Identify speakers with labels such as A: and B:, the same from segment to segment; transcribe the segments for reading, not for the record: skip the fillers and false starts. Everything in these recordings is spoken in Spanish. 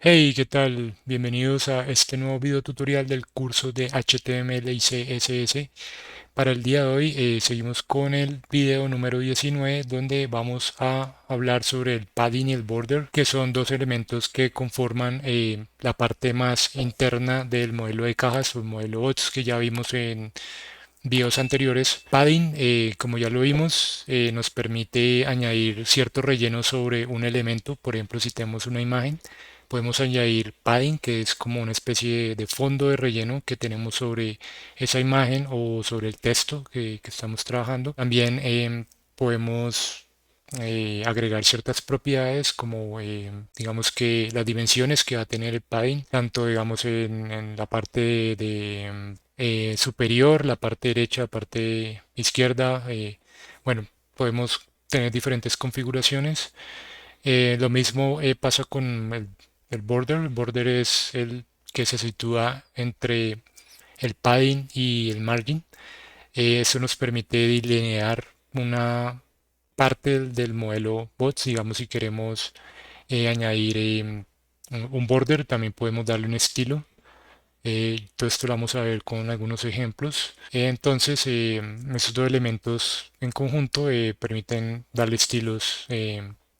A: Hey, ¿qué tal? Bienvenidos a este nuevo video tutorial del curso de HTML y CSS. Para el día de hoy seguimos con el video número 19 donde vamos a hablar sobre el padding y el border, que son dos elementos que conforman la parte más interna del modelo de cajas o el modelo bots que ya vimos en videos anteriores. Padding, como ya lo vimos, nos permite añadir cierto relleno sobre un elemento. Por ejemplo, si tenemos una imagen, podemos añadir padding, que es como una especie de fondo de relleno que tenemos sobre esa imagen o sobre el texto que estamos trabajando. También podemos agregar ciertas propiedades como digamos que las dimensiones que va a tener el padding, tanto digamos en la parte de superior, la parte derecha, la parte izquierda. Bueno, podemos tener diferentes configuraciones. Lo mismo pasa con el border. El border es el que se sitúa entre el padding y el margin. Eso nos permite delinear una parte del modelo bots. Digamos, si queremos añadir un border, también podemos darle un estilo. Todo esto lo vamos a ver con algunos ejemplos. Entonces, estos dos elementos en conjunto permiten darle estilos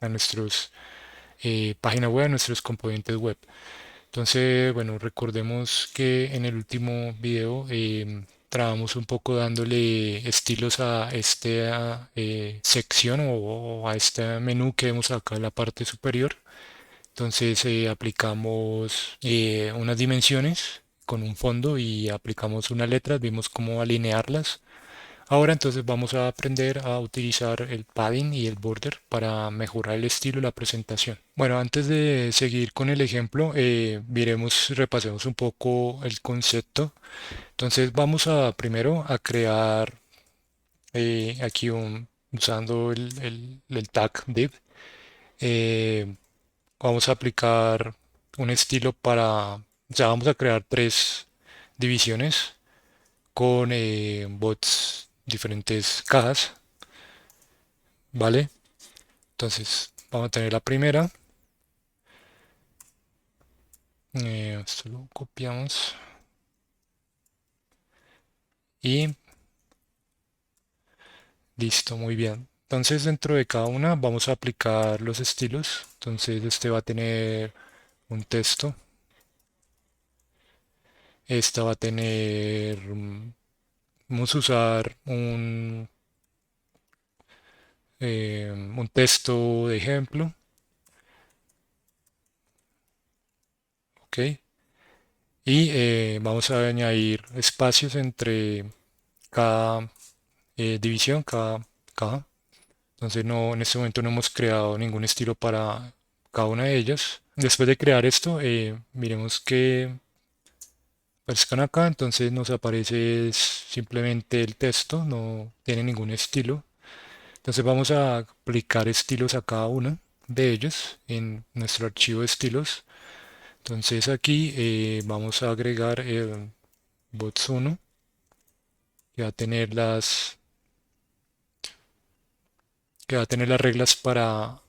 A: a nuestros página web, a nuestros componentes web. Entonces, bueno, recordemos que en el último video trabajamos un poco dándole estilos a esta sección o a este menú que vemos acá en la parte superior. Entonces aplicamos unas dimensiones con un fondo y aplicamos unas letras, vimos cómo alinearlas. Ahora entonces vamos a aprender a utilizar el padding y el border para mejorar el estilo y la presentación. Bueno, antes de seguir con el ejemplo, repasemos un poco el concepto. Entonces vamos a primero a crear aquí usando el tag div. eh, Vamos a aplicar un estilo o sea, vamos a crear tres divisiones con bots, diferentes cajas, ¿vale? Entonces, vamos a tener la primera. Esto lo copiamos y listo, muy bien. Entonces, dentro de cada una vamos a aplicar los estilos. Entonces, este va a tener un texto. Esta va a tener, vamos a usar un texto de ejemplo, ¿ok? Y vamos a añadir espacios entre cada división, cada caja. Entonces no, en este momento no hemos creado ningún estilo para cada una de ellas. Después de crear esto, miremos que aparezcan acá. Entonces nos aparece simplemente el texto, no tiene ningún estilo. Entonces vamos a aplicar estilos a cada uno de ellos en nuestro archivo de estilos. Entonces aquí vamos a agregar el bots1 que va a tener las reglas para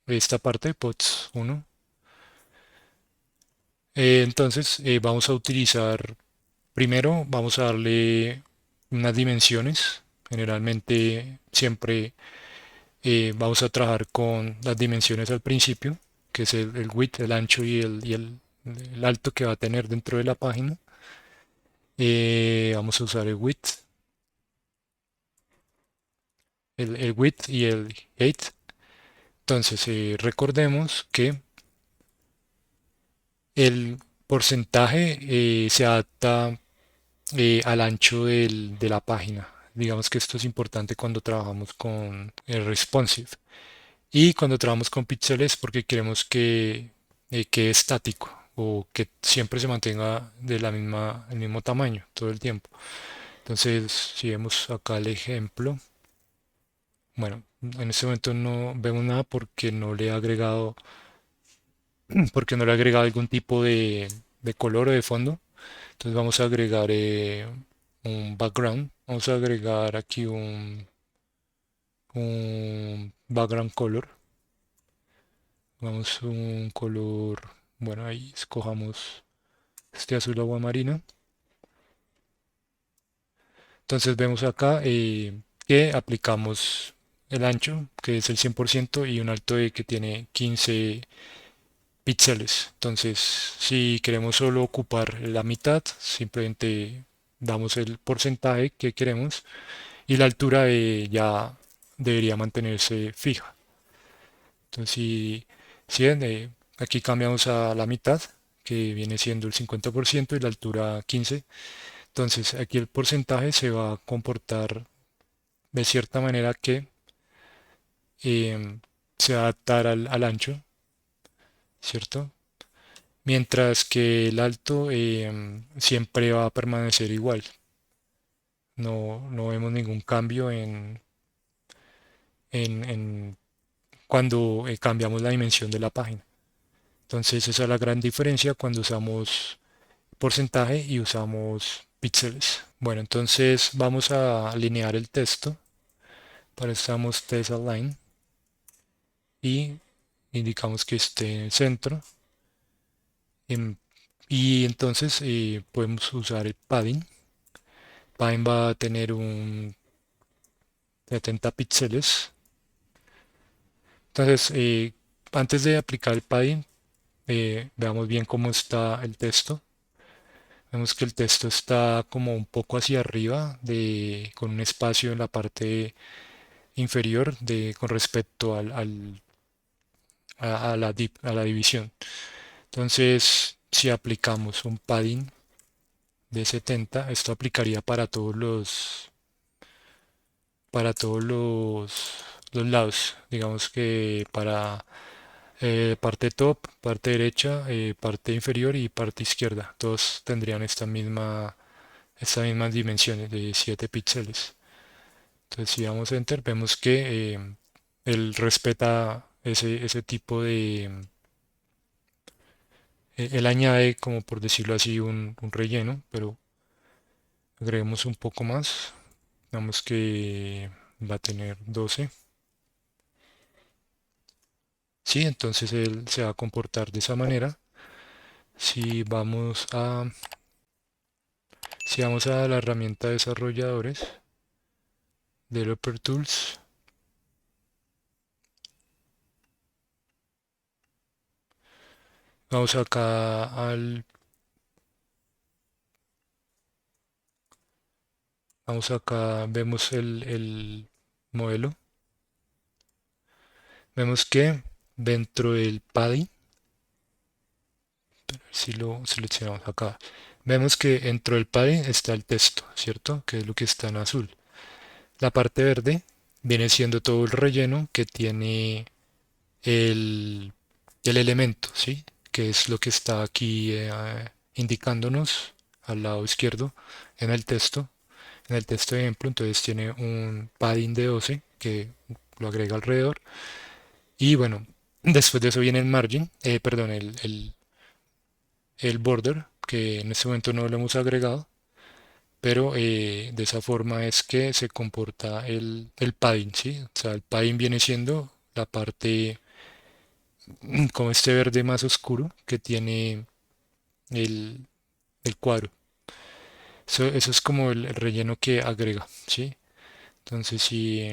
A: esta parte, pods 1. Entonces vamos a utilizar, primero vamos a darle unas dimensiones. Generalmente siempre vamos a trabajar con las dimensiones al principio, que es el width, el ancho y el alto que va a tener dentro de la página. Vamos a usar el width, el width y el height. Entonces recordemos que el porcentaje se adapta al ancho de la página. Digamos que esto es importante cuando trabajamos con el responsive. Y cuando trabajamos con píxeles porque queremos que quede estático o que siempre se mantenga el mismo tamaño todo el tiempo. Entonces, si vemos acá el ejemplo, bueno, en este momento no vemos nada porque no le he agregado algún tipo de color o de fondo. Entonces vamos a agregar un background. Vamos a agregar aquí un background color. Vamos un color, bueno, ahí escojamos este azul agua marina. Entonces vemos acá que aplicamos el ancho, que es el 100%, y un alto de que tiene 15 píxeles. Entonces, si queremos solo ocupar la mitad, simplemente damos el porcentaje que queremos y la altura ya debería mantenerse fija. Entonces, si ven, aquí cambiamos a la mitad, que viene siendo el 50% y la altura 15. Entonces, aquí el porcentaje se va a comportar de cierta manera que se va a adaptar al ancho, ¿cierto? Mientras que el alto siempre va a permanecer igual. No vemos ningún cambio en cuando cambiamos la dimensión de la página. Entonces esa es la gran diferencia cuando usamos porcentaje y usamos píxeles. Bueno, entonces vamos a alinear el texto. Para eso usamos text align y indicamos que esté en el centro. Em, y entonces podemos usar el padding. Padding va a tener un 70 píxeles. Entonces, antes de aplicar el padding, veamos bien cómo está el texto. Vemos que el texto está como un poco hacia arriba, con un espacio en la parte inferior con respecto a la división. Entonces, si aplicamos un padding de 70, esto aplicaría para todos los lados. Digamos que para parte top, parte derecha, parte inferior y parte izquierda. Todos tendrían estas mismas dimensiones de 7 píxeles. Entonces si damos enter vemos que él respeta ese tipo él añade, como por decirlo así, un relleno, pero agreguemos un poco más. Vamos que va a tener 12. Sí, entonces él se va a comportar de esa manera. Si vamos a, si vamos a la herramienta de desarrolladores, Developer Tools, vamos acá vemos el modelo. Vemos que dentro del padding, si lo seleccionamos acá, vemos que dentro del padding está el texto, ¿cierto? Que es lo que está en azul. La parte verde viene siendo todo el relleno que tiene el, el elemento, ¿sí? Que es lo que está aquí indicándonos al lado izquierdo en el texto. En el texto de ejemplo, entonces tiene un padding de 12 que lo agrega alrededor. Y bueno, después de eso viene el margin, perdón, el border, que en este momento no lo hemos agregado, pero de esa forma es que se comporta el padding, ¿sí? O sea, el padding viene siendo la parte como este verde más oscuro que tiene el, el cuadro. Eso es como el relleno que agrega, ¿sí? Entonces, si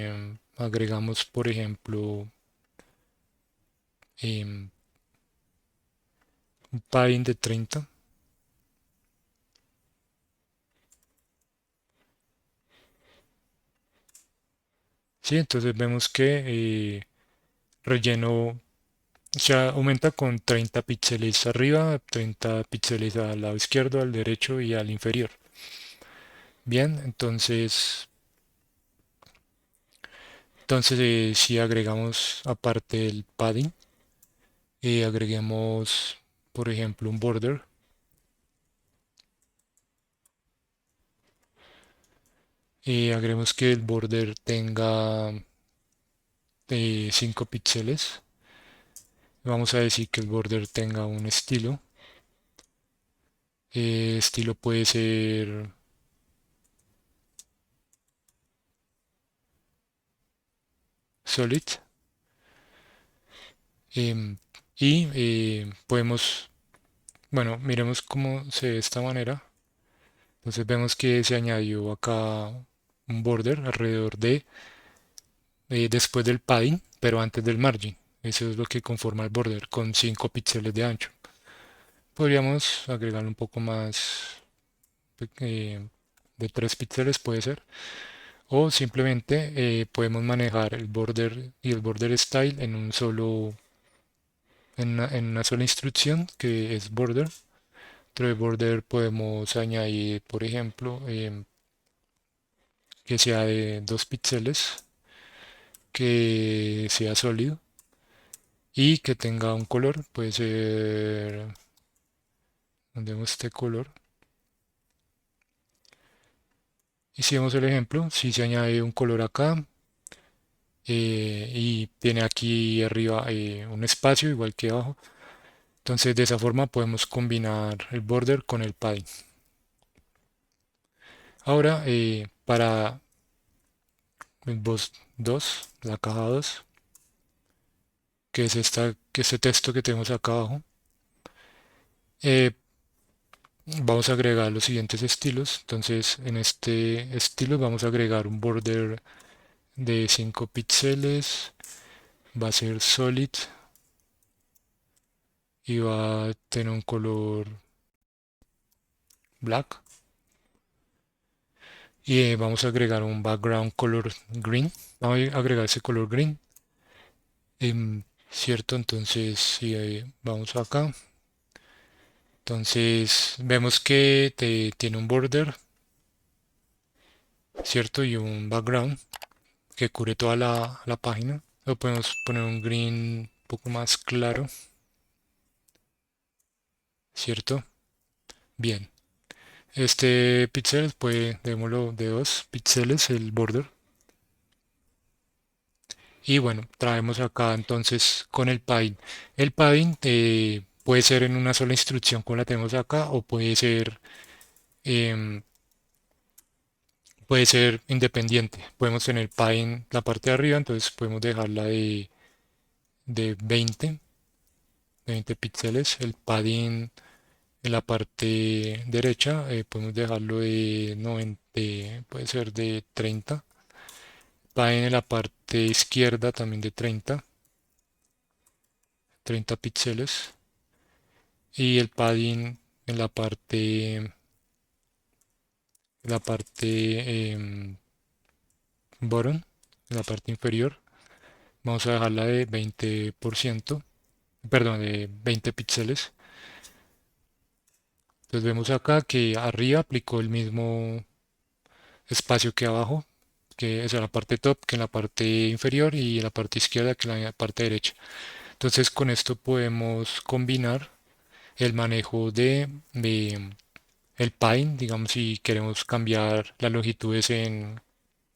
A: agregamos, por ejemplo, em, un padding de 30, ¿sí? Entonces vemos que relleno se aumenta con 30 píxeles arriba, 30 píxeles al lado izquierdo, al derecho y al inferior. Bien, entonces si agregamos aparte el padding, agreguemos, por ejemplo, un border. Agreguemos que el border tenga 5 píxeles. Vamos a decir que el border tenga un estilo. Estilo puede ser solid. y podemos, bueno, miremos cómo se ve de esta manera. Entonces vemos que se añadió acá un border alrededor de, después del padding, pero antes del margin. Eso es lo que conforma el border con 5 píxeles de ancho. Podríamos agregar un poco más, de 3 píxeles puede ser. O simplemente podemos manejar el border y el border style en un solo, en una sola instrucción que es border. Dentro de border podemos añadir, por ejemplo, que sea de 2 píxeles, que sea sólido y que tenga un color. Puede ser, mandemos este color. Y si vemos el ejemplo, si se añade un color acá y tiene aquí arriba un espacio igual que abajo. Entonces de esa forma podemos combinar el border con el padding. Ahora para el boss 2, la caja 2, que es que este texto que tenemos acá abajo, eh, vamos a agregar los siguientes estilos. Entonces en este estilo vamos a agregar un border de 5 píxeles, va a ser solid y va a tener un color black. Y vamos a agregar un background color green. Vamos a agregar ese color green. ¿Cierto? Entonces, si vamos acá. Entonces, vemos que tiene un border, ¿cierto? Y un background que cubre toda la página. Lo podemos poner un green un poco más claro, ¿cierto? Bien. Este píxel, pues, démoslo de 2 píxeles el border. Y bueno, traemos acá entonces con el padding. El padding puede ser en una sola instrucción como la tenemos acá o em, puede ser independiente. Podemos tener padding la parte de arriba, entonces podemos dejarla de 20 píxeles. El padding en la parte derecha podemos dejarlo de 90, puede ser de 30. Padding en la parte izquierda también de 30 píxeles. Y el padding en la parte bottom, en la parte inferior, vamos a dejarla de 20%, perdón, de 20 píxeles. Entonces vemos acá que arriba aplicó el mismo espacio que abajo, que es en la parte top, que en la parte inferior y en la parte izquierda que en la parte derecha. Entonces con esto podemos combinar el manejo de el padding, digamos si queremos cambiar las longitudes en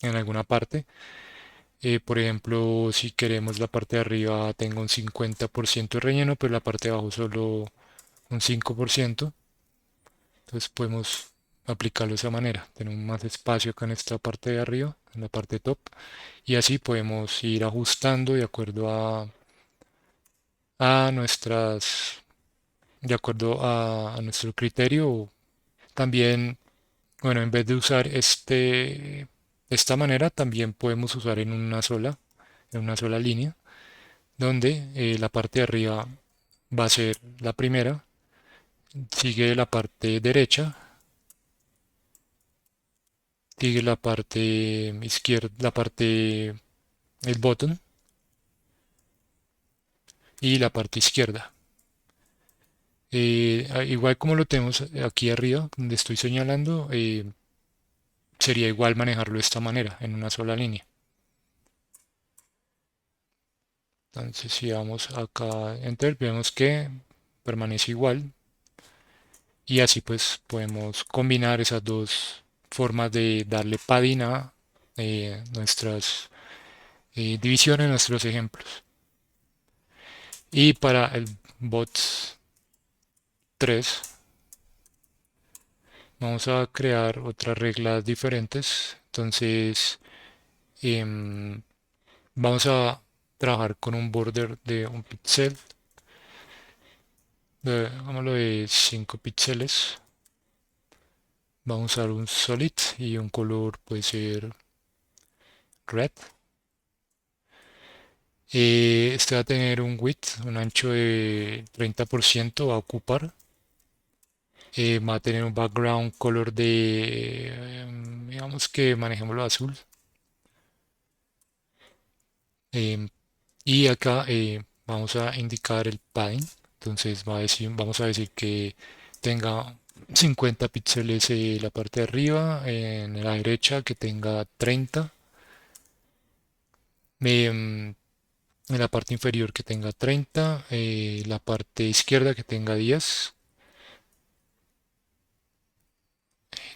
A: alguna parte. Por ejemplo, si queremos la parte de arriba tenga un 50% de relleno, pero la parte de abajo solo un 5%. Entonces podemos aplicarlo de esa manera. Tenemos más espacio acá en esta parte de arriba, en la parte top. Y así podemos ir ajustando de acuerdo a de acuerdo a nuestro criterio. También, bueno, en vez de usar esta manera, también podemos usar en una sola línea, donde la parte de arriba va a ser la primera, sigue la parte derecha, sigue la parte izquierda, el bottom y la parte izquierda. Igual como lo tenemos aquí arriba, donde estoy señalando, sería igual manejarlo de esta manera, en una sola línea. Entonces si vamos acá Enter, vemos que permanece igual y así pues podemos combinar esas dos formas de darle padding a nuestras divisiones, nuestros ejemplos. Y para el bot 3 vamos a crear otras reglas diferentes. Entonces vamos a trabajar con un border de un píxel. Hagámoslo de 5 píxeles. Vamos a usar un solid y un color puede ser red. Este va a tener un width, un ancho de 30% va a ocupar. Va a tener un background color de, digamos que manejémoslo azul. Em, y acá vamos a indicar el padding. Entonces vamos a decir que tenga 50 píxeles la parte de arriba, en la derecha que tenga 30, em, en la parte inferior que tenga 30, la parte izquierda que tenga 10.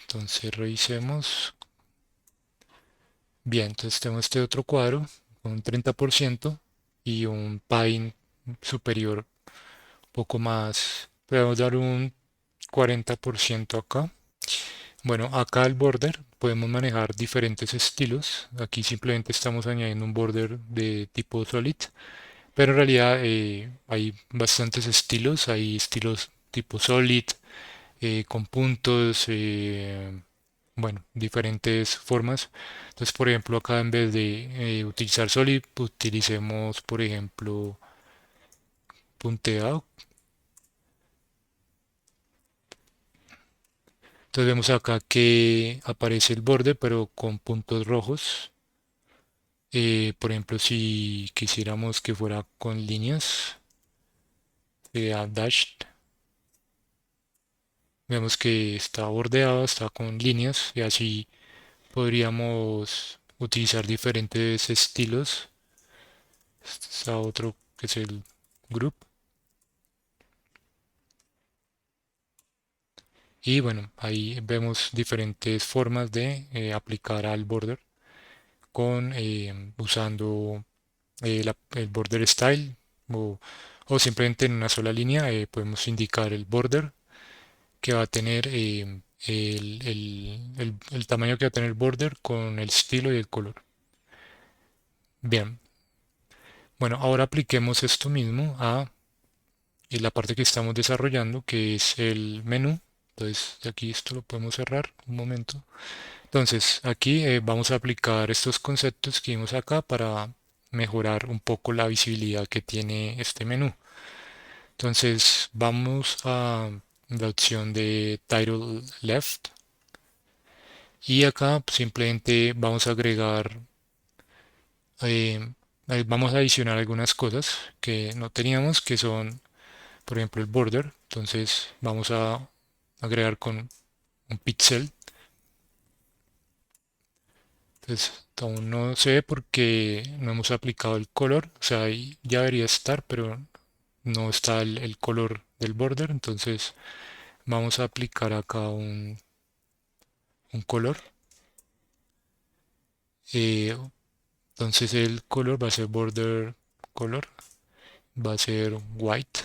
A: Entonces revisemos. Bien, entonces tenemos este otro cuadro con un 30% y un padding superior un poco más. Podemos dar un 40% acá. Bueno, acá el border podemos manejar diferentes estilos. Aquí simplemente estamos añadiendo un border de tipo solid, pero en realidad hay bastantes estilos. Hay estilos tipo solid, con puntos, bueno, diferentes formas. Entonces, por ejemplo, acá en vez de utilizar solid, utilicemos, por ejemplo, punteado. Entonces vemos acá que aparece el borde, pero con puntos rojos. Por ejemplo, si quisiéramos que fuera con líneas, sería dashed. Vemos que está bordeado, está con líneas y así podríamos utilizar diferentes estilos. Este está otro que es el group. Y bueno, ahí vemos diferentes formas de aplicar al border con usando el border style o, o simplemente en una sola línea podemos indicar el border que va a tener el tamaño que va a tener el border con el estilo y el color. Bien, bueno, ahora apliquemos esto mismo a la parte que estamos desarrollando, que es el menú. Entonces, aquí esto lo podemos cerrar un momento. Entonces, aquí vamos a aplicar estos conceptos que vimos acá para mejorar un poco la visibilidad que tiene este menú. Entonces, vamos a la opción de Title Left y acá simplemente vamos a agregar, vamos a adicionar algunas cosas que no teníamos, que son, por ejemplo, el border. Entonces, vamos a agregar con un pixel. Entonces, aún no se ve porque no hemos aplicado el color. O sea, ahí ya debería estar, pero no está el color del border. Entonces, vamos a aplicar acá un color. Eh, entonces, el color va a ser border color. Va a ser white.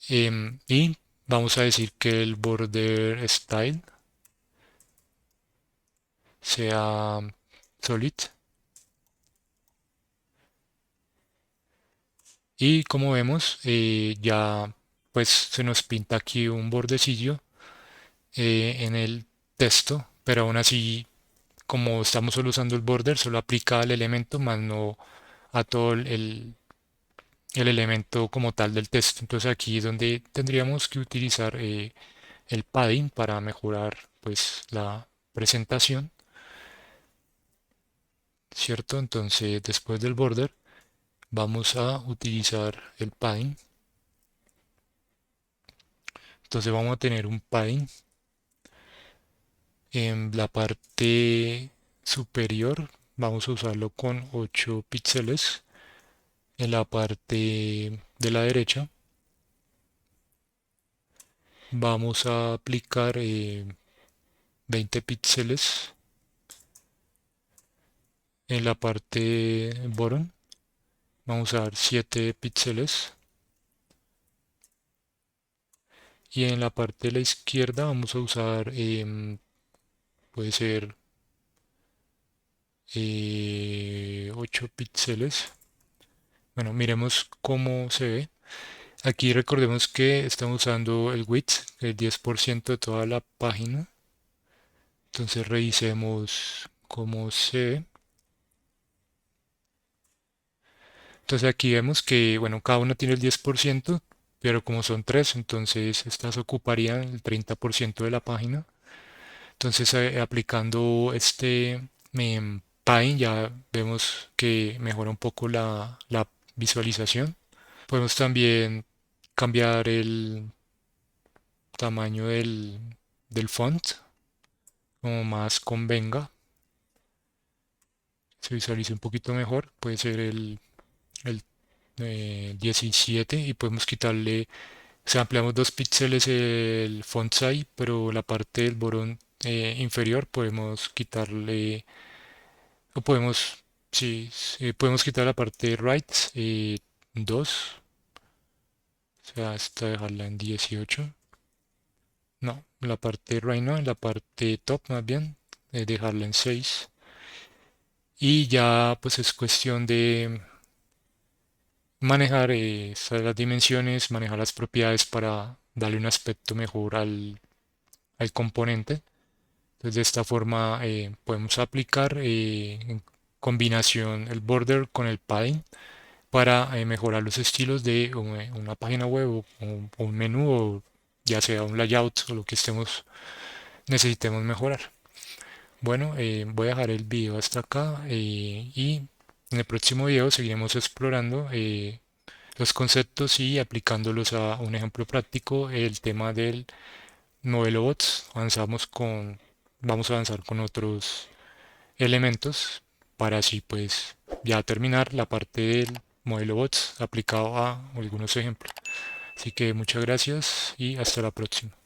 A: Y vamos a decir que el border style sea solid. Y como vemos, ya pues se nos pinta aquí un bordecillo en el texto, pero aún así, como estamos solo usando el border, solo aplica al elemento, más no a todo el elemento como tal del texto. Entonces aquí es donde tendríamos que utilizar el padding para mejorar pues la presentación, ¿cierto? Entonces después del border vamos a utilizar el padding. Entonces vamos a tener un padding en la parte superior. Vamos a usarlo con 8 píxeles. En la parte de la derecha vamos a aplicar 20 píxeles. En la parte bottom vamos a dar 7 píxeles. Y en la parte de la izquierda vamos a usar, puede ser 8 píxeles. Bueno, miremos cómo se ve. Aquí recordemos que estamos usando el width, el 10% de toda la página. Entonces revisemos cómo se ve. Entonces aquí vemos que, bueno, cada uno tiene el 10%, pero como son tres, entonces estas ocuparían el 30% de la página. Entonces aplicando este padding ya vemos que mejora un poco la visualización. Podemos también cambiar el tamaño del font como más convenga, se visualice un poquito mejor. Puede ser el 17 y podemos quitarle, si ampliamos 2 píxeles el font size, pero la parte del borón inferior podemos quitarle, o podemos, sí, sí, podemos quitar la parte de right 2, o sea, hasta dejarla en 18. No, la parte right no, la parte top más bien, dejarla en 6. Y ya pues es cuestión de manejar las dimensiones, manejar las propiedades para darle un aspecto mejor al componente. Entonces, de esta forma podemos aplicar en combinación el border con el padding para mejorar los estilos de una página web o un menú o ya sea un layout o lo que necesitemos mejorar. Bueno, voy a dejar el video hasta acá y en el próximo video seguiremos explorando los conceptos y aplicándolos a un ejemplo práctico, el tema del modelo bots. Vamos a avanzar con otros elementos para así pues ya terminar la parte del modelo bots aplicado a algunos ejemplos. Así que muchas gracias y hasta la próxima.